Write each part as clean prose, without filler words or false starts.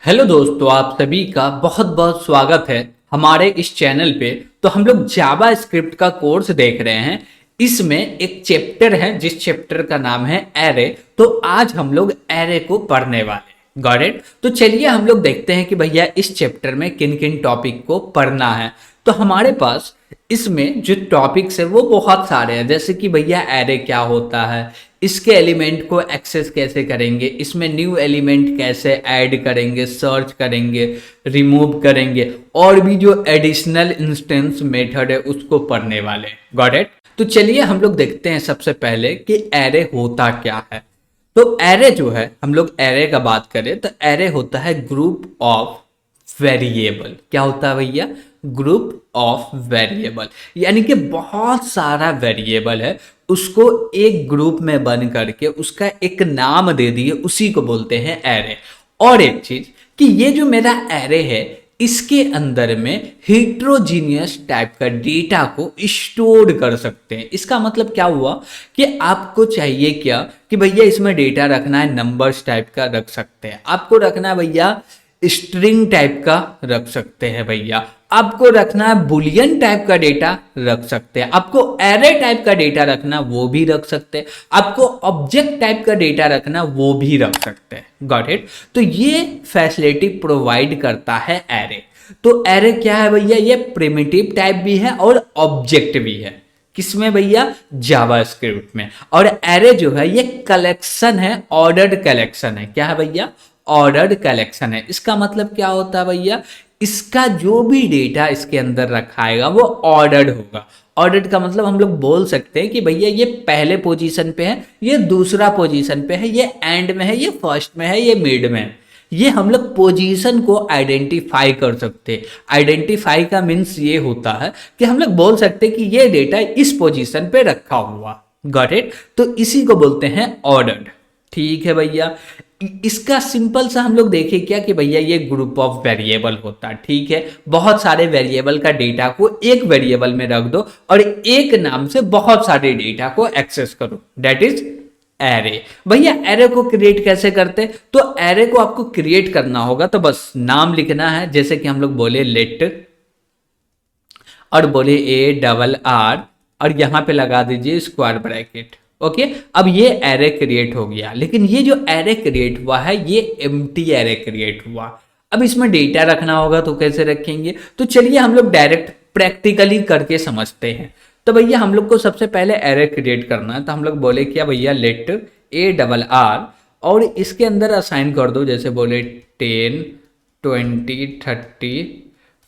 Hello दोस्तों, आप सभी का बहुत बहुत स्वागत है हमारे इस चैनल पे। तो हम लोग जावा स्क्रिप्ट का कोर्स देख रहे हैं। इसमें एक चैप्टर है जिस चैप्टर का नाम है एरे। तो आज हम लोग एरे को पढ़ने वाले, गॉट इट। तो चलिए हम लोग देखते हैं कि भैया इस चैप्टर में किन किन टॉपिक को पढ़ना है। तो हमारे पास इसमें जो टॉपिक्स है वो बहुत सारे हैं, जैसे कि भैया एरे क्या होता है, इसके एलिमेंट को एक्सेस कैसे करेंगे, इसमें न्यू एलिमेंट कैसे ऐड करेंगे, सर्च करेंगे, रिमूव करेंगे, और भी जो एडिशनल इंस्टेंस मेथड है उसको पढ़ने वाले, गॉट इट। तो चलिए हम लोग देखते हैं सबसे पहले कि एरे होता क्या है। तो एरे जो है, हम लोग एरे का बात करें तो एरे होता है ग्रुप ऑफ वेरिएबल। क्या होता है भैया? ग्रुप ऑफ वेरिएबल, यानी कि बहुत सारा वेरिएबल है, उसको एक ग्रुप में बन करके उसका एक नाम दे दिए, उसी को बोलते हैं एरे। और एक चीज कि ये जो मेरा एरे है इसके अंदर में हेट्रोजीनियस टाइप का डेटा को स्टोर कर सकते हैं। इसका मतलब क्या हुआ कि आपको चाहिए क्या कि भैया इसमें डेटा रखना है, नंबर्स टाइप का रख सकते हैं, आपको रखना है भैया स्ट्रिंग टाइप का रख सकते हैं, भैया आपको रखना है बुलियन टाइप का डेटा रख सकते हैं, आपको एरे टाइप का डेटा रखना वो भी रख सकते हैं, आपको ऑब्जेक्ट टाइप का डेटा रखना वो भी रख सकते हैं, गॉट इट। तो ये फैसिलिटी प्रोवाइड करता है एरे। तो एरे क्या है भैया? ये प्रिमिटिव टाइप भी है और ऑब्जेक्ट भी है। किसमें भैया? जावा स्क्रिप्ट में। और एरे जो है ये कलेक्शन है, ऑर्डर्ड कलेक्शन है। क्या है भैया? ऑर्डर्ड कलेक्शन है। इसका मतलब क्या होता है भैया? इसका जो भी डेटा इसके अंदर रखाएगा वो ऑर्डर्ड होगा। ऑर्डर्ड का मतलब हम लोग बोल सकते हैं कि भैया ये पहले पोजीशन पे है, ये दूसरा पोजीशन पे है, ये एंड में है, ये फर्स्ट में है, ये मिड में है। ये हम लोग पोजीशन को आइडेंटिफाई कर सकते हैं। आइडेंटिफाई का मीन्स ये होता है कि हम लोग बोल सकते हैं कि ये डेटा इस पोजीशन पे रखा हुआ, गॉट इट। तो इसी को बोलते हैं ऑर्डर्ड। ठीक है भैया। इसका सिंपल सा हम लोग देखें क्या कि भैया ये ग्रुप ऑफ वेरिएबल होता है। ठीक है, बहुत सारे वेरिएबल का डेटा को एक वेरिएबल में रख दो और एक नाम से बहुत सारे डेटा को एक्सेस करो, दैट इज एरे। भैया एरे को क्रिएट कैसे करते? तो एरे को आपको क्रिएट करना होगा तो बस नाम लिखना है, जैसे कि हम लोग बोले लेट और बोले ए डबल आर और यहां पे लगा दीजिए स्क्वायर ब्रैकेट। ओके, अब ये एरे क्रिएट हो गया। लेकिन ये जो एरे क्रिएट हुआ है ये एम्प्टी एरे क्रिएट हुआ। अब इसमें डेटा रखना होगा तो कैसे रखेंगे? तो चलिए हम लोग डायरेक्ट प्रैक्टिकली करके समझते हैं। तो भैया हम लोग को सबसे पहले एरे क्रिएट करना है, तो हम लोग बोले क्या भैया लेट ए डबल आर और इसके अंदर असाइन कर दो, जैसे बोले 10 20 30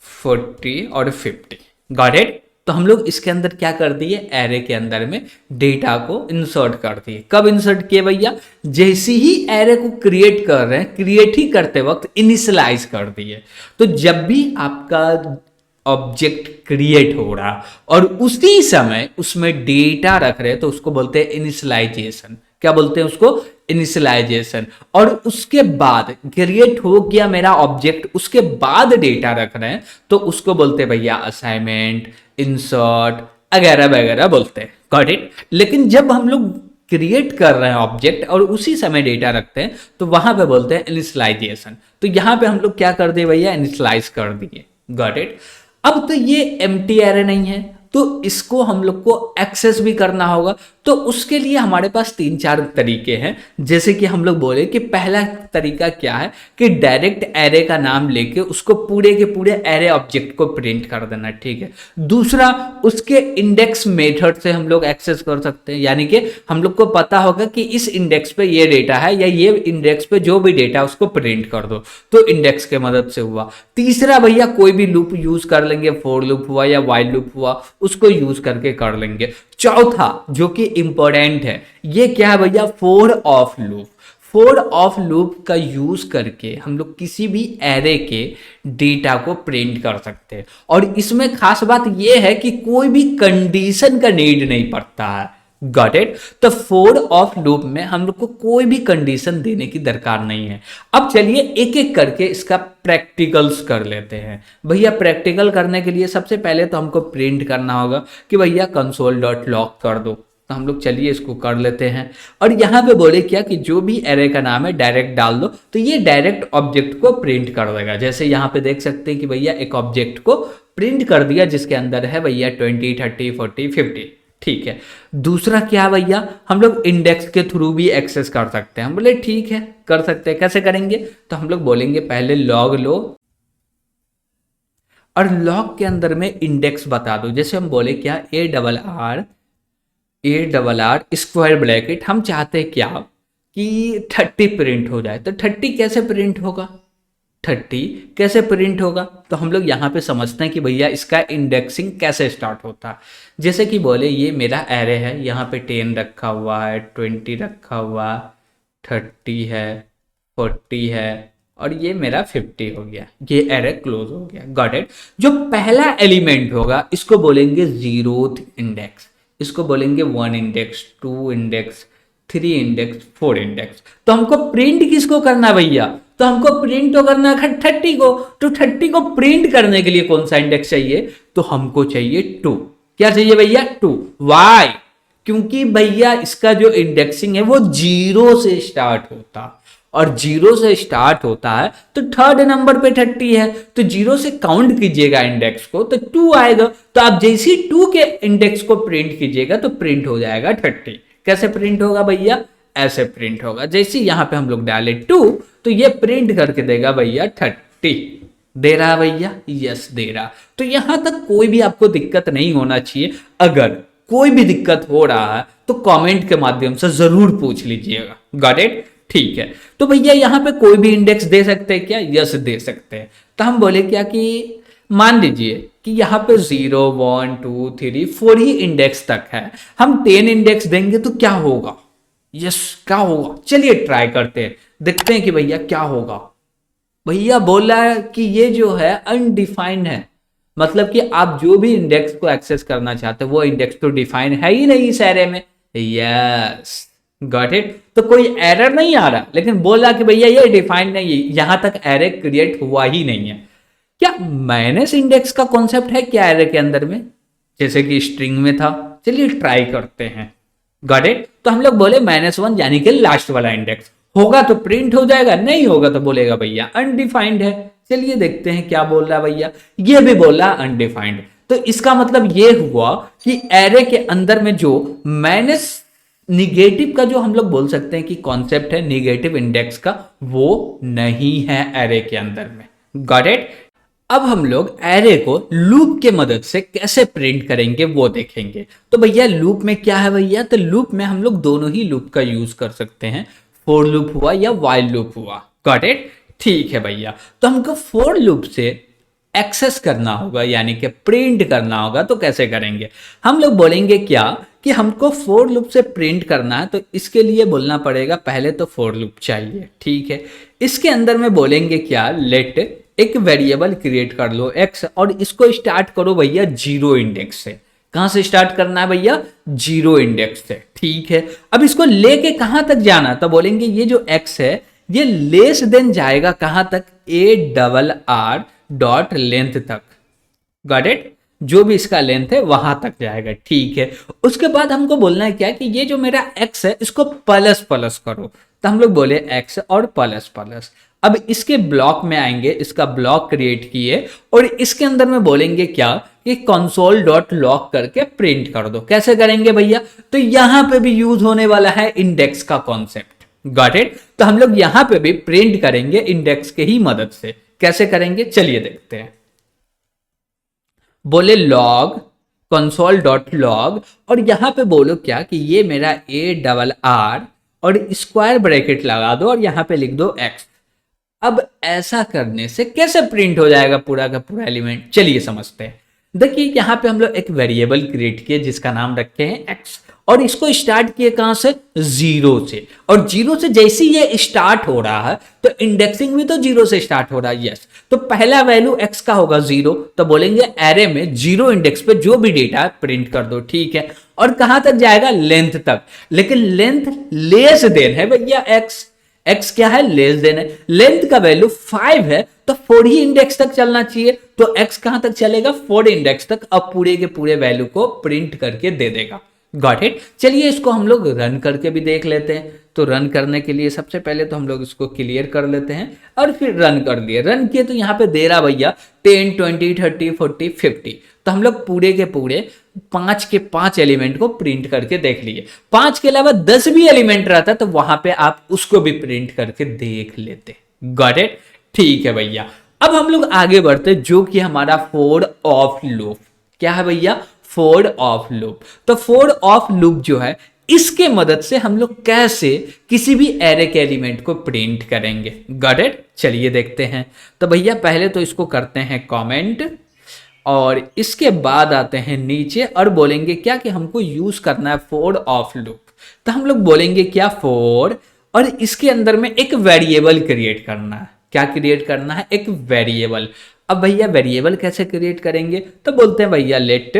40 और 50, गॉट इट। तो हम लोग इसके अंदर क्या कर दिए? एरे के अंदर में डेटा को इंसर्ट कर दिए। कब इंसर्ट किए भैया? जैसे ही एरे को क्रिएट कर रहे हैं, क्रिएट ही करते वक्त इनिशियलाइज कर दिए। तो जब भी आपका ऑब्जेक्ट क्रिएट हो रहा और उसी समय उसमें डेटा रख रहे हैं तो उसको बोलते हैं इनिशियलाइजेशन। क्या बोलते हैं उसको? इनिशियलाइजेशन। और उसके बाद क्रिएट हो गया मेरा ऑब्जेक्ट, उसके बाद डेटा रख रहे हैं तो उसको बोलते हैं भैया असाइनमेंट, इंसर्ट वगैरह वगैरह बोलते हैं, गॉट इट। लेकिन जब हम लोग क्रिएट कर रहे हैं ऑब्जेक्ट और उसी समय डेटा रखते हैं तो वहां पे बोलते हैं इनिशियलाइजेशन। तो यहां पे हम लोग क्या कर दिए भैया? इनिशियलाइज कर दिए, गॉट इट। अब तो ये एम्प्टी एरे नहीं है, तो इसको हम लोग को एक्सेस भी करना होगा। तो उसके लिए हमारे पास 3-4 तरीके हैं। जैसे कि हम लोग बोले कि पहला तरीका क्या है कि डायरेक्ट एरे का नाम लेके उसको पूरे के पूरे एरे ऑब्जेक्ट को प्रिंट कर देना, ठीक है। दूसरा, उसके इंडेक्स मेथड से हम लोग एक्सेस कर सकते हैं, यानी कि हम लोग को पता होगा कि इस इंडेक्स पे ये डेटा है या ये इंडेक्स पे जो भी डेटा उसको प्रिंट कर दो, तो इंडेक्स के मदद से हुआ। तीसरा भैया कोई भी लूप यूज कर लेंगे, फॉर लूप हुआ या व्हाइल लूप हुआ, उसको यूज करके कर लेंगे। चौथा जो कि इंपॉर्टेंट है, ये क्या है भैया? Four of loop. Four of loop का यूज करके हम लोग किसी भी एरे के डेटा को प्रिंट कर सकते हैं। और इसमें खास बात यह है कि कोई भी कंडीशन का नीड नहीं पड़ता है, गॉट इट। तो फोर ऑफ लूप में हम लोग को कोई भी कंडीशन देने की दरकार नहीं है। अब चलिए एक एक करके इसका प्रैक्टिकल्स कर लेते हैं। भैया प्रैक्टिकल करने के लिए सबसे पहले तो हमको प्रिंट करना होगा कि भैया कंसोल डॉट लॉग कर दो। तो हम लोग चलिए इसको कर लेते हैं। और यहाँ पे बोले क्या कि जो भी एरे का नाम है डायरेक्ट डाल दो, तो ये डायरेक्ट ऑब्जेक्ट को प्रिंट कर देगा। जैसे यहाँ पे देख सकते हैं कि भैया एक ऑब्जेक्ट को प्रिंट कर दिया जिसके अंदर है भैया 20, 30, 40, 50। ठीक है, दूसरा क्या भैया, हम लोग इंडेक्स के थ्रू भी एक्सेस कर सकते हैं। हम बोले ठीक है कर सकते हैं, कैसे करेंगे, तो हम लोग बोलेंगे पहले लॉग लो और लॉग के अंदर में इंडेक्स बता दो। जैसे हम बोले क्या A double R square bracket, हम चाहते हैं क्या कि 30 प्रिंट हो जाए। तो 30 कैसे प्रिंट होगा, 30 कैसे प्रिंट होगा, तो हम लोग यहाँ पे समझते हैं कि भैया इसका इंडेक्सिंग कैसे स्टार्ट होता है। जैसे कि बोले ये मेरा एरे है, यहाँ पे 10 रखा हुआ है, 20 रखा हुआ, 30 है, 40 है और ये मेरा 50 हो गया, ये एरे क्लोज हो गया। Got it. जो पहला एलिमेंट होगा इसको बोलेंगे 0th इंडेक्स, इसको बोलेंगे 1 इंडेक्स, 2 इंडेक्स, 3 इंडेक्स, 4 इंडेक्स। तो हमको प्रिंट किसको करना है भैया, तो हमको प्रिंट तो करना है 30 को। तो 30 को प्रिंट करने के लिए कौन सा इंडेक्स चाहिए, तो हमको चाहिए 2। क्या चाहिए भैया, 2। वाई, क्योंकि भैया इसका जो इंडेक्सिंग है वो 0 से स्टार्ट होता, और 0 से स्टार्ट होता है तो थर्ड नंबर पे 30 है, तो 0 से काउंट कीजिएगा इंडेक्स को तो 2 आएगा। तो आप जैसे ही 2 के इंडेक्स को प्रिंट कीजिएगा तो प्रिंट हो जाएगा 30। कैसे प्रिंट होगा भैया, ऐसे प्रिंट होगा। जैसे यहाँ पे हम लोग डाले 2 तो ये प्रिंट करके देगा भैया 30। दे रहा भैया, यस दे रहा। तो यहां तक कोई भी आपको दिक्कत नहीं होना चाहिए। अगर कोई भी दिक्कत हो रहा है तो कमेंट के माध्यम से जरूर पूछ लीजिएगा। गॉट इट, ठीक है। तो भैया यहाँ पे कोई भी इंडेक्स दे सकते हैं क्या, यस दे सकते हैं। तो हम बोले क्या कि मान लीजिए कि यहाँ पे 0, 1, 2, 3, 4 ही इंडेक्स तक है, हम 10 इंडेक्स देंगे तो क्या होगा, यस क्या होगा, चलिए ट्राई करते हैं, देखते हैं कि भैया क्या होगा। भैया बोला है कि ये जो है अनडिफाइंड है, मतलब कि आप जो भी इंडेक्स को एक्सेस करना चाहते हैं वो इंडेक्स तो डिफाइन है ही नहीं इस एरे में। Yes got it. तो कोई एरर नहीं आ रहा, लेकिन बोला कि भैया ये डिफाइंड नहीं है, यहां तक एरे क्रिएट हुआ ही नहीं है। क्या माइनस इंडेक्स का कॉन्सेप्ट है क्या एरे के अंदर में, जैसे कि स्ट्रिंग में था, चलिए ट्राई करते हैं। Got it. तो हम लोग बोले -1 यानी कि लास्ट वाला इंडेक्स होगा तो प्रिंट हो जाएगा, नहीं होगा तो बोलेगा भैया अनडिफाइंड है। चलिए देखते हैं क्या बोल रहा है भैया, ये भी बोला अनडिफाइंड। तो इसका मतलब ये हुआ कि एरे के अंदर में जो माइनस निगेटिव का जो हम लोग बोल सकते हैं कि कॉन्सेप्ट है निगेटिव इंडेक्स का, वो नहीं है एरे के अंदर में। Got it. अब हम लोग एरे को लूप के मदद से कैसे प्रिंट करेंगे वो देखेंगे। तो भैया लूप में क्या है भैया, तो लूप में हम लोग दोनों ही लूप का यूज कर सकते हैं, फॉर लूप हुआ या व्हाइल लूप हुआ। गॉट इट, ठीक है भैया। तो हमको फॉर लूप से एक्सेस करना होगा यानी कि प्रिंट करना होगा, तो कैसे करेंगे, हम लोग बोलेंगे क्या कि हमको फॉर लूप से प्रिंट करना है, तो इसके लिए बोलना पड़ेगा पहले तो फॉर लूप चाहिए। ठीक है, इसके अंदर में बोलेंगे क्या, लेट एक वेरिएबल क्रिएट कर लो x और इसको स्टार्ट करो भैया 0 इंडेक्स से। कहां से स्टार्ट करना है भैया, 0 इंडेक्स से। ठीक है, अब इसको लेके कहां तक जाना, तो बोलेंगे ये जो x है ये लेस देन जाएगा कहां तक, ARR डॉट लेंथ तक। गॉट इट, जो भी इसका लेंथ है वहां तक जाएगा। ठीक है, उसके बाद हमको बोलना है क्या कि ये जो मेरा x है इसको प्लस प्लस करो, तो हम लोग बोले x और प्लस प्लस। अब इसके ब्लॉक में आएंगे, इसका ब्लॉक क्रिएट किए और इसके अंदर में बोलेंगे क्या कि कंसोल डॉट लॉग करके प्रिंट कर दो। कैसे करेंगे भैया, तो यहां पे भी यूज होने वाला है इंडेक्स का कॉन्सेप्ट। Got it. तो हम लोग यहां पे भी प्रिंट करेंगे इंडेक्स के ही मदद से। कैसे करेंगे चलिए देखते हैं। बोले लॉग कंसोल डॉट लॉग और यहां पे बोलो क्या कि ये मेरा ARR और स्क्वायर ब्रैकेट लगा दो और यहां पे लिख दो x। अब ऐसा करने से कैसे प्रिंट हो जाएगा पूरा का पूरा एलिमेंट, चलिए समझते हैं। देखिए यहाँ पे हम लोग एक वेरिएबल क्रिएट किए जिसका नाम रखे हैं x और इसको स्टार्ट किए कहां से, 0 से। और 0 से जैसे ये स्टार्ट हो रहा है तो इंडेक्सिंग भी तो 0 से स्टार्ट हो रहा है। यस, तो पहला वैल्यू x का होगा 0, तो बोलेंगे एरे में 0 इंडेक्स पे जो भी डेटा है प्रिंट कर दो। ठीक है, और कहां तक जाएगा, लेंथ तक, लेकिन लेंथ लेस देन है भैया x क्या है, लेस देन है। लेंथ का वैल्यू 5 है तो 4 ही इंडेक्स तक चलना चाहिए, तो x कहां तक चलेगा, 4 इंडेक्स तक। अब पूरे के पूरे वैल्यू को प्रिंट करके दे देगा। Got it. चलिए इसको हम लोग रन करके भी देख लेते हैं। तो रन करने के लिए सबसे पहले तो हम लोग इसको क्लियर कर लेते हैं और फिर रन कर लिए। रन किए तो यहाँ पे दे रहा भैया 10 20 30 40 50। तो हम लोग पूरे के पूरे 5 के 5 एलिमेंट को प्रिंट करके देख लिए। 5 के अलावा 10 भी एलिमेंट रहता तो वहां पे आप उसको भी प्रिंट करके देख लेते। गॉट इट, ठीक है भैया। अब हम लोग आगे बढ़ते जो कि हमारा फोर ऑफ लूप। क्या है भैया? Four of loop. तो फोर ऑफ लूप जो है इसके मदद से हम लोग कैसे किसी भी एरे के एलिमेंट को प्रिंट करेंगे। गॉट इट, चलिए देखते हैं। तो भैया पहले तो इसको करते हैं कमेंट और इसके बाद आते हैं नीचे और बोलेंगे क्या कि हमको यूज करना है फोर ऑफ लूप। तो हम लोग बोलेंगे क्या? फोर, और इसके अंदर में एक वेरिएबल क्रिएट करना है। क्या क्रिएट करना है? एक वेरिएबल। अब भैया वेरिएबल कैसे क्रिएट करेंगे? तो बोलते हैं भैया लेट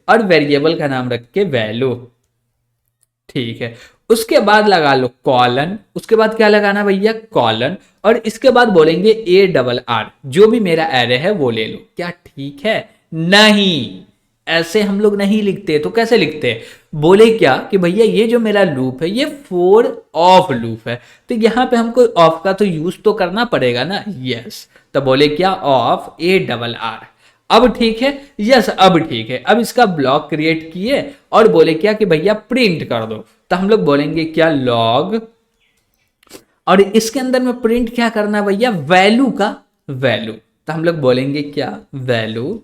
और वेरिएबल का नाम रख के वैल्यू, ठीक है। उसके बाद लगा लो कॉलन। उसके बाद क्या लगाना भैया? कॉलन। और इसके बाद बोलेंगे ARR, जो भी मेरा एरे है वो ले लो। क्या ठीक है? नहीं, ऐसे हम लोग नहीं लिखते। तो कैसे लिखते हैं? बोले क्या कि भैया ये जो मेरा लूप है ये फोर ऑफ लूप है, तो यहां पे हमको ऑफ का तो यूज तो करना पड़ेगा ना। यस, तो बोले क्या? Of ARR। अब ठीक है? यस, अब ठीक है। अब इसका ब्लॉक क्रिएट किए और बोले क्या कि भैया प्रिंट कर दो। तो हम लोग बोलेंगे क्या? लॉग, और इसके अंदर में प्रिंट क्या करना भैया? वैल्यू का वैल्यू। तो हम लोग बोलेंगे क्या? वैल्यू।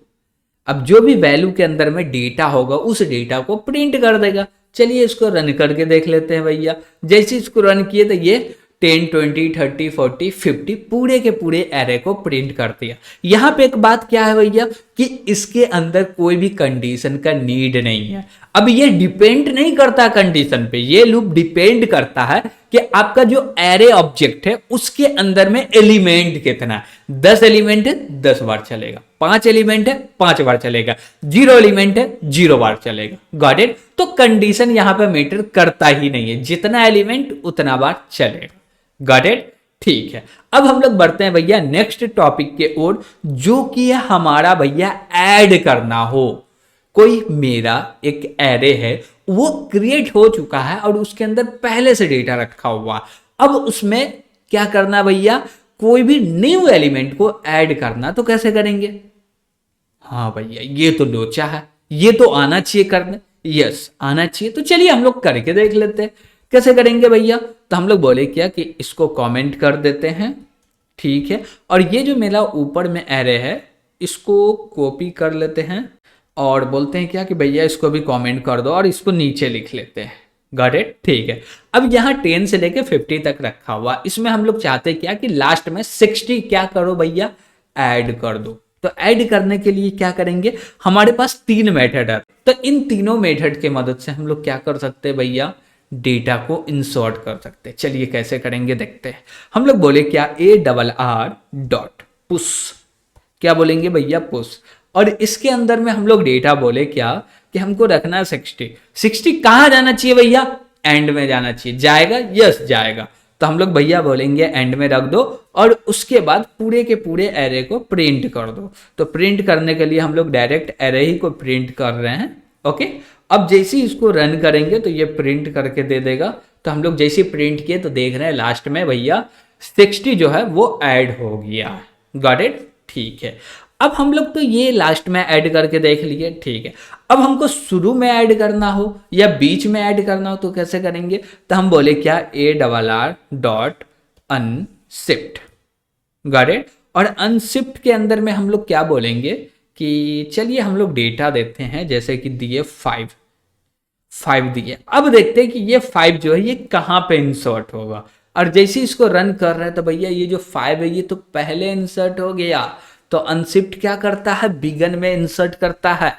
अब जो भी वैल्यू के अंदर में डेटा होगा उस डेटा को प्रिंट कर देगा। चलिए इसको रन करके देख लेते हैं भैया। जैसे इसको रन किए तो ये 10 20 30 40 50 पूरे के पूरे एरे को प्रिंट कर दिया। यहाँ पे एक बात क्या है भैया कि इसके अंदर कोई भी कंडीशन का नीड नहीं है। अब ये डिपेंड नहीं करता कंडीशन पे, ये लूप डिपेंड करता है कि आपका जो एरे ऑब्जेक्ट है उसके अंदर में एलिमेंट कितना है। 10 एलिमेंट है 10 बार चलेगा, 5 एलिमेंट है 5 बार चलेगा, 0 एलिमेंट है 0 बार चलेगा। Got it. तो कंडीशन यहां पे मैटर करता ही नहीं है, जितना एलिमेंट उतना बार चलेगा। गॉट इट, ठीक है। अब हम लोग बढ़ते हैं भैया नेक्स्ट टॉपिक के ओर, जो कि हमारा भैया ऐड करना हो। कोई मेरा एक एरे है वो क्रिएट हो चुका है और उसके अंदर पहले से डेटा रखा हुआ, अब उसमें क्या करना भैया? कोई भी न्यू एलिमेंट को ऐड करना। तो कैसे करेंगे? हाँ भैया ये तो लोचा है, ये तो आना चाहिए करने। यस, आना चाहिए। तो चलिए हम लोग करके देख लेते हैं कैसे करेंगे भैया। तो हम लोग बोले क्या कि इसको कमेंट कर देते हैं, ठीक है। और ये जो मेरा ऊपर में एरे है इसको कॉपी कर लेते हैं और बोलते हैं क्या कि भैया इसको भी कमेंट कर दो और इसको नीचे लिख लेते हैं। गॉट इट, ठीक है। अब यहाँ 10 से लेके 50 तक रखा हुआ, इसमें हम लोग चाहते हैं क्या कि लास्ट में 60 क्या करो भैया? ऐड कर दो। तो ऐड करने के लिए क्या करेंगे? हमारे पास 3 मेथड है, तो इन तीनों मेथड के मदद से हम लोग क्या कर सकते हैं भैया? डेटा को इंसर्ट कर सकते हैं। चलिए कैसे करेंगे देखते हैं। हम लोग बोले क्या? ARR dot push. क्या बोलेंगे भैया? पुश। और इसके अंदर में हम लोग डेटा बोले क्या कि हमको रखना है 60। 60 कहाँ जाना चाहिए भैया? एंड में जाना चाहिए। जाएगा? यस जाएगा। तो हम लोग भैया बोलेंगे एंड में रख दो और उसके बाद पूरे के पूरे एरे को प्रिंट कर दो। तो प्रिंट करने के लिए हम लोग डायरेक्ट एरे ही को प्रिंट कर रहे हैं। ओके, अब जैसे ही इसको रन करेंगे तो ये प्रिंट करके दे देगा। तो हम लोग जैसे प्रिंट किए तो देख रहे हैं लास्ट में भैया 60 जो है वो ऐड हो गया। गॉट इट, ठीक है। अब हम लोग तो ये लास्ट में ऐड करके देख लिए, ठीक है। अब हमको शुरू में ऐड करना हो या बीच में ऐड करना हो तो कैसे करेंगे? तो हम बोले क्या? ARR dot unshift. Got it. और अनशिफ्ट के अंदर में हम लोग क्या बोलेंगे कि चलिए हम लोग डेटा देते हैं, जैसे कि दिए 5 दिए। अब देखते हैं कि ये 5 जो है ये कहाँ पे इंसर्ट होगा। और जैसे इसको रन कर रहे हैं तो भैया ये जो 5 है ये तो पहले इंसर्ट हो गया। तो अनशिफ्ट क्या करता है? बिगन में इंसर्ट करता है।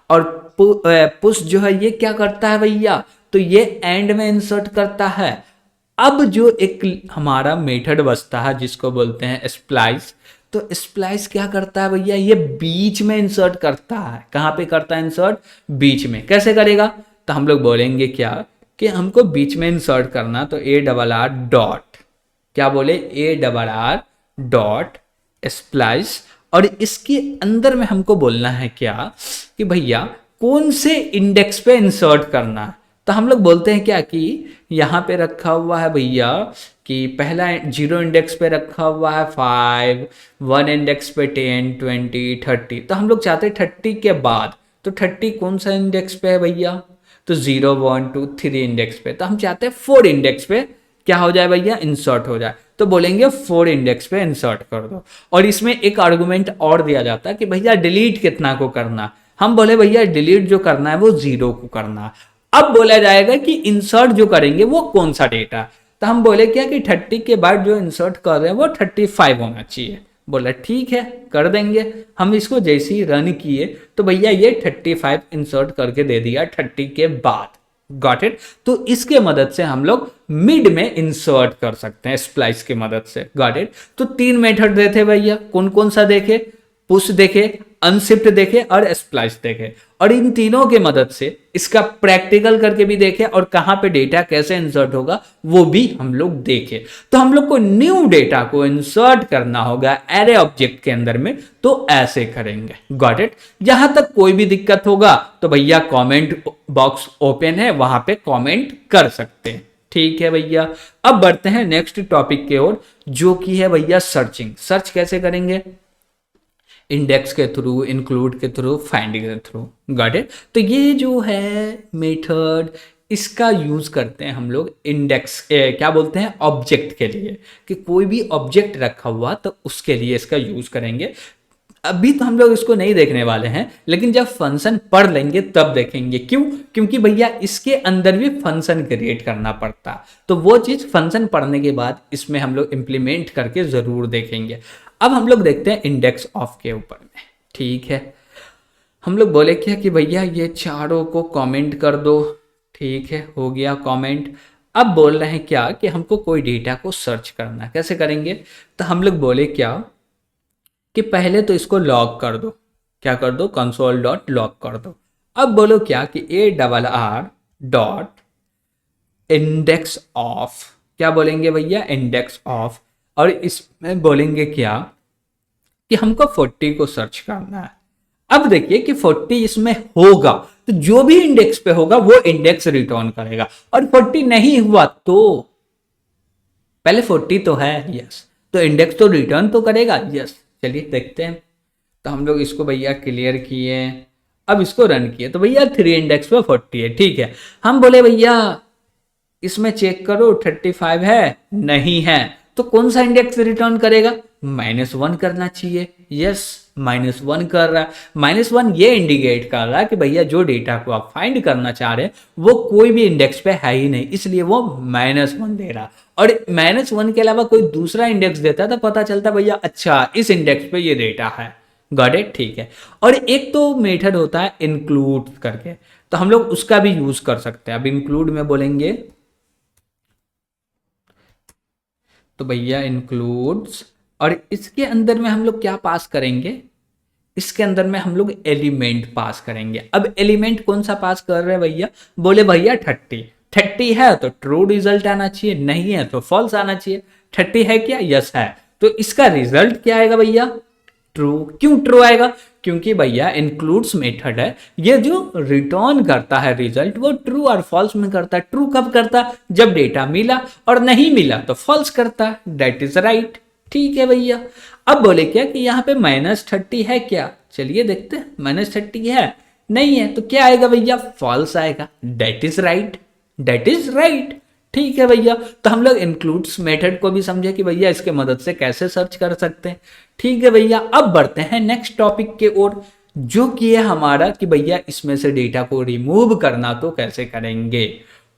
और पुश जो है ये क्या करता है भैया? तो ये एंड में इंसर्ट करता है। अब जो एक हमारा मेथड बचता है जिसको बोलते हैं स्प्लाइस, तो स्प्लाइस क्या करता है भैया? ये बीच में इंसर्ट करता है। कहाँ पे करता है इंसर्ट? बीच में। कैसे करेगा? तो हम लोग बोलेंगे क्या कि हमको बीच में इंसर्ट करना, तो ARR डॉट क्या बोले? ARR dot splice. और इसके अंदर में हमको बोलना है क्या कि भैया कौन से इंडेक्स पे इंसर्ट करना है। तो हम लोग बोलते हैं क्या कि यहाँ पे रखा हुआ है भैया कि पहला 0 इंडेक्स पे रखा हुआ है 5, 1 इंडेक्स पे 10, 20, 30। तो हम लोग चाहते हैं 30 के बाद, तो 30 कौन सा इंडेक्स पे है भैया, तो 0, 1, 2, 3 इंडेक्स पे। तो हम चाहते हैं 4 इंडेक्स पे क्या हो जाए भैया, इंसर्ट हो जाए। तो बोलेंगे 4 इंडेक्स पे इंसर्ट कर दो। और इसमें एक आर्गुमेंट और दिया जाता है कि भैया डिलीट कितना को करना। हम बोले भैया डिलीट जो करना है वो 0 को करना। अब बोला जाएगा कि इंसर्ट जो करेंगे वो कौन सा डेटा। तो हम बोले क्या कि 30 के बाद जो इंसर्ट कर रहे हैं वो 35 होना चाहिए। बोला ठीक है कर देंगे। हम इसको जैसे ही रन किए तो भैया ये 35 इंसर्ट करके दे दिया 30 के बाद। Got it. तो इसके मदद से हम लोग मिड में इंसर्ट कर सकते हैं स्प्लाइस की मदद से। Got it. तो 3 मेथड देखे भैया, कौन कौन सा देखे, पुश देखे, अनशिफ्ट देखे और स्प्लाइस देखे। और इन तीनों के मदद से इसका प्रैक्टिकल करके भी देखे और कहां पे डेटा कैसे इंसर्ट होगा वो भी हम लोग देखे। तो हम लोग को न्यू डेटा को इंसर्ट करना होगा एरे ऑब्जेक्ट के अंदर में, तो ऐसे करेंगे। Got it. जहां तक कोई भी दिक्कत होगा तो भैया कमेंट बॉक्स ओपन है, वहां पे कमेंट कर सकते हैं। ठीक है भैया। अब बढ़ते हैं नेक्स्ट टॉपिक की ओर, जो कि है भैया सर्चिंग। सर्च कैसे करेंगे, इंडेक्स के थ्रू, इंक्लूड के थ्रू, फाइंडिंग के थ्रू। Got it. तो ये जो है मेथड, इसका यूज करते हैं हम लोग इंडेक्स क्या बोलते हैं, ऑब्जेक्ट के लिए, कि कोई भी ऑब्जेक्ट रखा हुआ तो उसके लिए इसका यूज करेंगे। अभी तो हम लोग इसको नहीं देखने वाले हैं, लेकिन जब फंक्शन पढ़ लेंगे तब देखेंगे। क्यों, क्योंकि भैया इसके अंदर भी फंक्शन क्रिएट करना पड़ता, तो वो चीज फंक्शन पढ़ने के बाद इसमें हम लोग इंप्लीमेंट करके जरूर देखेंगे। अब हम लोग देखते हैं इंडेक्स ऑफ के ऊपर में। ठीक है। हम लोग बोले क्या कि भैया ये चारों को कमेंट कर दो। ठीक है, हो गया कमेंट। अब बोल रहे हैं क्या कि हमको कोई डेटा को सर्च करना है, कैसे करेंगे। तो हम लोग बोले क्या कि पहले तो इसको लॉग कर दो। क्या कर दो, कंसोल डॉट लॉग कर दो। अब बोलो क्या कि ARR डॉट इंडेक्स ऑफ, क्या बोलेंगे भैया, इंडेक्स ऑफ। और इसमें बोलेंगे क्या कि हमको 40 को सर्च करना है। अब देखिए कि 40 इसमें होगा तो जो भी इंडेक्स पे होगा वो इंडेक्स रिटर्न करेगा, और 40 नहीं हुआ तो पहले 40 तो है, यस, तो इंडेक्स तो रिटर्न तो करेगा, यस। चलिए देखते हैं। तो हम लोग इसको भैया क्लियर किए, अब इसको रन किए तो भैया 3 इंडेक्स पे 40 है। ठीक है। हम बोले भैया इसमें चेक करो 35 है, नहीं है, तो कौन सा इंडेक्स रिटर्न करेगा, -1 करना चाहिए। यस, -1 कर रहा है। -1 ये इंडिकेट कर रहा है कि भैया जो डेटा को आप फाइंड करना चाह रहे हैं वो कोई भी इंडेक्स पे है ही नहीं, इसलिए वो -1 दे रहा। और -1 के अलावा कोई दूसरा इंडेक्स देता तो पता चलता भैया अच्छा इस इंडेक्स पे ये डेटा है। Got it. ठीक है। और एक तो मेथड होता है इंक्लूड करके, तो हम लोग उसका भी यूज कर सकते हैं। अब इंक्लूड में बोलेंगे तो भैया इंक्लूड्स, और इसके अंदर में हम लोग क्या पास करेंगे, इसके अंदर में हम लोग एलिमेंट पास करेंगे। अब एलिमेंट कौन सा पास कर रहे हैं भैया, बोले भैया 30 है तो ट्रू रिजल्ट आना चाहिए, नहीं है तो फॉल्स आना चाहिए। 30 है क्या, यस है, तो इसका रिजल्ट क्या आएगा भैया, ट्रू। क्यों ट्रू आएगा, क्योंकि भैया इंक्लूड्स मेथड है, ये जो रिटर्न करता है रिजल्ट वो ट्रू और फॉल्स में करता है। ट्रू कब करता, जब डेटा मिला, और नहीं मिला तो फॉल्स करता है। That is right. ठीक है भैया। अब बोले क्या कि यहाँ पे -30 है क्या, चलिए देखते हैं। -30 है, नहीं है, तो क्या आएगा भैया, फॉल्स आएगा। That is right, that is right. ठीक है भैया। तो हम लोग इंक्लूड्स मेथड को भी समझे कि भैया इसके मदद से कैसे सर्च कर सकते हैं। ठीक है भैया। अब बढ़ते हैं नेक्स्ट टॉपिक के ओर, जो कि है हमारा कि भैया इसमें से डेटा को रिमूव करना तो कैसे करेंगे।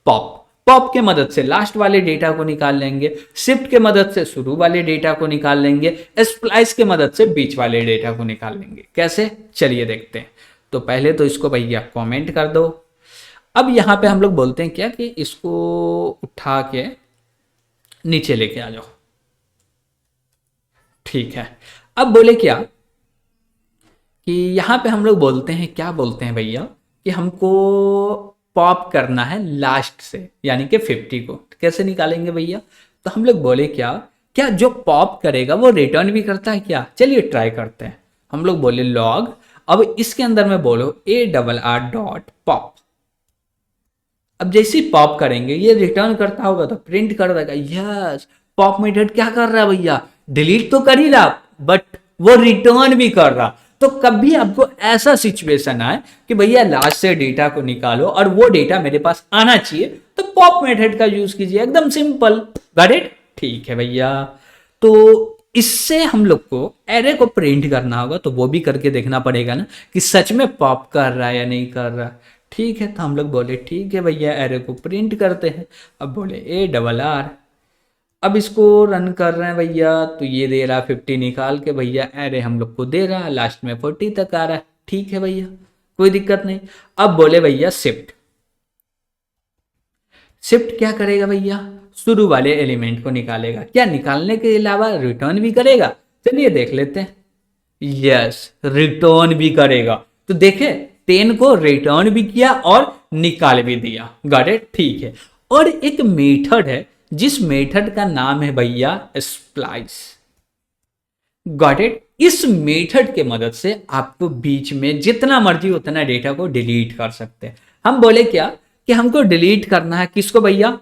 पॉप के मदद से लास्ट वाले डेटा को निकाल लेंगे, शिफ्ट के मदद से शुरू वाले डेटा को निकाल लेंगे, स्प्लाइस के मदद से बीच वाले डेटा को निकाल लेंगे। कैसे, चलिए देखते हैं। तो पहले तो इसको भैया कमेंट कर दो। अब यहां पे हम लोग बोलते हैं क्या कि इसको उठा के नीचे लेके आ जाओ। ठीक है। अब बोले क्या कि यहां पे हम लोग बोलते हैं, क्या बोलते हैं भैया, कि हमको पॉप करना है लास्ट से, यानी कि 50 को। कैसे निकालेंगे भैया, तो हम लोग बोले क्या, जो पॉप करेगा वो रिटर्न भी करता है क्या, चलिए ट्राई करते हैं। हम लोग बोले लॉग, अब इसके अंदर में बोलो ARR.pop। अब जैसे ही पॉप करेंगे ये रिटर्न करता होगा तो प्रिंट कर देगा। यस, पॉप मेथड क्या कर रहा है भैया, डिलीट तो कर ही रहा बट वो रिटर्न भी कर रहा। तो कभी आपको ऐसा सिचुएशन आए कि भैया लास्ट से डेटा को निकालो और वो डेटा मेरे पास आना चाहिए, तो पॉप मेथड का यूज कीजिए, एकदम सिंपल। Got it? ठीक है भैया। तो इससे हम लोग को एरे को प्रिंट करना होगा, तो वो भी करके देखना पड़ेगा ना कि सच में पॉप कर रहा है या नहीं कर रहा। ठीक है, तो हम लोग बोले ठीक है भैया एरे को प्रिंट करते हैं। अब बोले ARR, अब इसको रन कर रहे हैं भैया, तो ये दे रहा 50 निकाल के भैया एरे हम लोग को दे रहा, लास्ट में 40 तक आ रहा है। ठीक है भैया, कोई दिक्कत नहीं। अब बोले भैया शिफ्ट क्या करेगा भैया, शुरू वाले एलिमेंट को निकालेगा। क्या निकालने के अलावा रिटर्न भी करेगा? चलिए देख लेते हैं। यस, रिटर्न भी करेगा। तो देखे 10 को रिटर्न भी किया और निकाल भी दिया। Got it? ठीक है। और एक मेथड है जिस मेथड का नाम है भैया स्प्लाइस। Got it? इस मेथड के मदद से आपको बीच में जितना मर्जी उतना डेटा को डिलीट कर सकते हैं। हम बोले क्या कि हमको डिलीट करना है किसको भैया,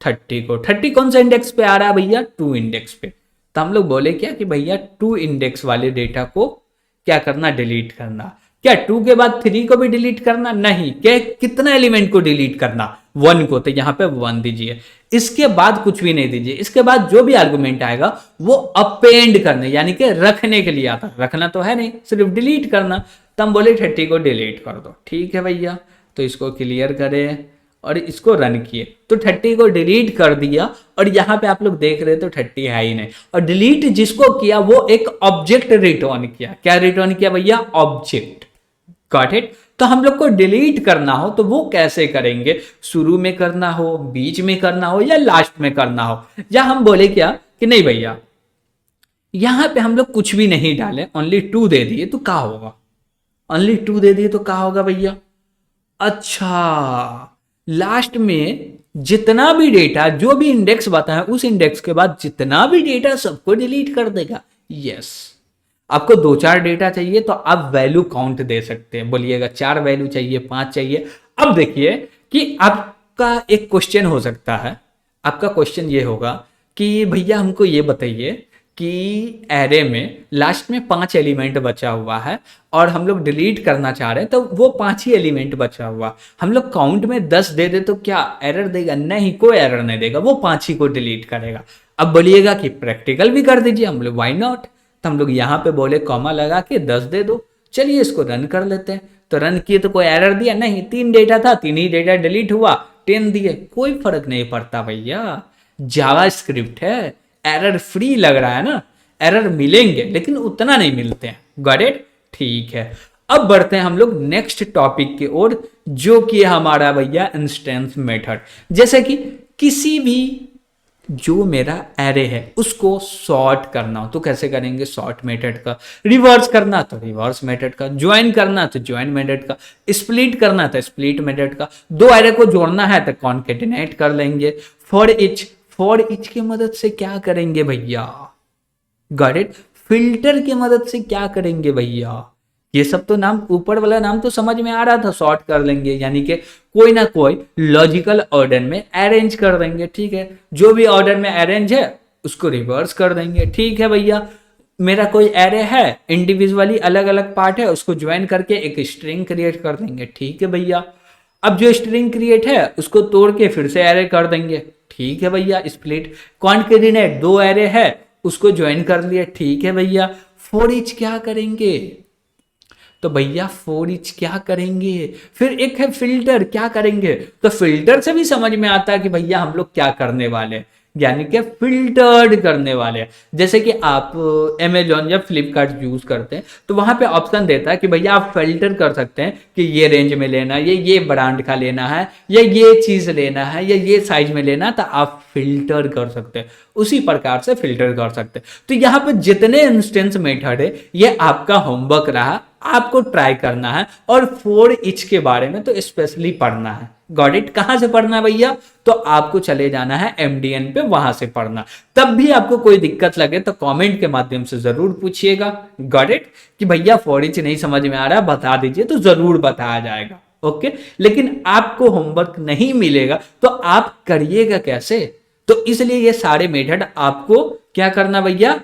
30 को। 30 कौन सा इंडेक्स पे आ रहा है भैया, 2 इंडेक्स पे। तो हम लोग बोले क्या कि भैया 2 इंडेक्स वाले डेटा को क्या करना, डिलीट करना। क्या 2 के बाद 3 को भी डिलीट करना? नहीं। क्या कितना एलिमेंट को डिलीट करना, 1 को, तो यहां पे 1 दीजिए। इसके बाद कुछ भी नहीं दीजिए। इसके बाद जो भी आर्गुमेंट आएगा वो अपेंड करने यानी कि रखने के लिए आता, रखना तो है नहीं, सिर्फ डिलीट करना। तो हम बोले 30 को डिलीट कर दो। ठीक है भैया, तो इसको क्लियर करें और इसको रन किए तो 30 को डिलीट कर दिया। और यहाँ पे आप लोग देख रहे तो 30 है ही नहीं। और डिलीट जिसको किया वो एक ऑब्जेक्ट रिटर्न किया। क्या रिटर्न किया भैया, ऑब्जेक्ट। Got it? तो हम लोग को डिलीट करना हो तो वो कैसे करेंगे, शुरू में करना हो, बीच में करना हो या लास्ट में करना हो। या हम बोले क्या कि नहीं भैया यहां पे हम लोग कुछ भी नहीं डाले, ओनली 2 दे दिए तो क्या होगा, ओनली 2 दे दिए तो क्या होगा भैया, अच्छा लास्ट में जितना भी डेटा जो भी इंडेक्स बताया उस इंडेक्स के बाद जितना भी डेटा सबको डिलीट कर देगा। यस, आपको 2-4 डेटा चाहिए तो आप वैल्यू काउंट दे सकते हैं। बोलिएगा 4 वैल्यू चाहिए, 5 चाहिए। अब देखिए कि आपका एक क्वेश्चन हो सकता है, आपका क्वेश्चन ये होगा कि भैया हमको ये बताइए कि एरे में लास्ट में 5 एलिमेंट बचा हुआ है और हम लोग डिलीट करना चाह रहे हैं, तो वो 5 ही एलिमेंट बचा हुआ, हम लोग काउंट में 10 दे दे तो क्या एरर देगा? नहीं, कोई एरर नहीं देगा, वो 5 ही को डिलीट करेगा। अब बोलिएगा कि प्रैक्टिकल भी कर दीजिए, हम लोग व्हाई नॉट। तो हम लोग यहाँ पे बोले कॉमा लगा के 10 दे दो। चलिए इसको रन कर लेते हैं। तो रन किए तो कोई एरर दिया? नहीं, 3 डेटा था, 3 ही डेटा डिलीट हुआ, 10 दिए, कोई फर्क नहीं पड़ता भैया। जावा स्क्रिप्ट है, एरर फ्री लग रहा है ना, एरर मिलेंगे लेकिन उतना नहीं मिलते हैं। Got it? ठीक है, अब बढ़ते हैं हम लोग नेक्स्ट टॉपिक की ओर, जो कि हमारा भैया इंस्टेंस मेथड। जैसे कि किसी भी जो मेरा एरे है उसको सॉर्ट करना हो तो कैसे करेंगे, सॉर्ट मेथड का। रिवर्स करना तो रिवर्स मेथड का, ज्वाइन करना तो ज्वाइन मेथड का, स्प्लिट करना तो स्प्लिट मेथड का, 2 एरे को जोड़ना है तो कॉन्केटिनेट कर लेंगे। फॉर ईच की मदद से क्या करेंगे भैया, गॉट इट? फिल्टर की मदद से क्या करेंगे भैया, ये सब तो नाम, ऊपर वाला नाम तो समझ में आ रहा था, सॉर्ट कर लेंगे यानी कि कोई ना कोई लॉजिकल ऑर्डर में अरेंज कर देंगे। ठीक है, जो भी ऑर्डर में अरेंज है उसको रिवर्स कर देंगे। ठीक है भैया, मेरा कोई एरे है, इंडिविजुअली अलग अलग पार्ट है, उसको ज्वाइन करके एक स्ट्रिंग क्रिएट कर देंगे। ठीक है भैया, अब जो स्ट्रिंग क्रिएट है उसको तोड़ के फिर से एरे कर देंगे। ठीक है भैया, स्प्लिट। कॉन्केटिनेट, 2 एरे है उसको ज्वाइन कर लिया। ठीक है भैया, फॉर ईच क्या करेंगे, तो भैया फॉर ईच क्या करेंगे, फिर एक है फिल्टर, क्या करेंगे, तो फिल्टर से भी समझ में आता है कि भैया हम लोग क्या करने वाले, यानी कि फिल्टर्ड करने वाले हैं। जैसे कि आप अमेजॉन या फ्लिपकार्ट यूज करते हैं तो वहां पे ऑप्शन देता है कि भैया आप फिल्टर कर सकते हैं कि ये रेंज में लेना है, ये ब्रांड का लेना है, या ये चीज लेना है, या ये साइज में लेना है, तो आप फिल्टर कर सकते हैं। उसी प्रकार से फिल्टर कर सकते हैं। तो यहाँ पे जितने इंस्टेंस मेथड है ये आपका होमवर्क रहा, आपको ट्राई करना है और फोर ईच के बारे में तो स्पेशली पढ़ना है। Got it? कहां से पढ़ना है भैया? तो आपको चले जाना है MDN पे, वहां से पढ़ना। तब भी आपको कोई दिक्कत लगे तो कमेंट के माध्यम से जरूर पूछिएगा। Got it? कि भैया फोर ईच नहीं समझ में आ रहा, बता दीजिए, तो जरूर बताया जाएगा। ओके, लेकिन आपको होमवर्क नहीं मिलेगा तो आप करिएगा कैसे? तो इसलिए ये सारे मेथड आपको क्या करना भैया?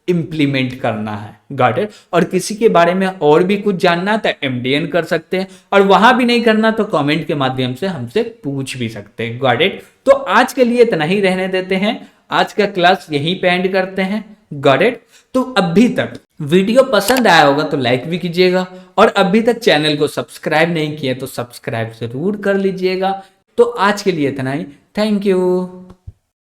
इंप्लीमेंट करना है। Got it? और किसी के बारे में और भी कुछ जानना है तो MDN कर सकते हैं, और वहां भी नहीं करना तो कमेंट के माध्यम से हमसे पूछ भी सकते हैं। Got it? तो आज के लिए इतना ही रहने देते हैं, आज का क्लास यहीं पे एंड करते हैं। Got it? तो अभी तक वीडियो पसंद आया होगा तो लाइक भी कीजिएगा, और अभी तक चैनल को सब्सक्राइब नहीं किए तो सब्सक्राइब जरूर कर लीजिएगा। तो आज के लिए इतना ही। Thank you.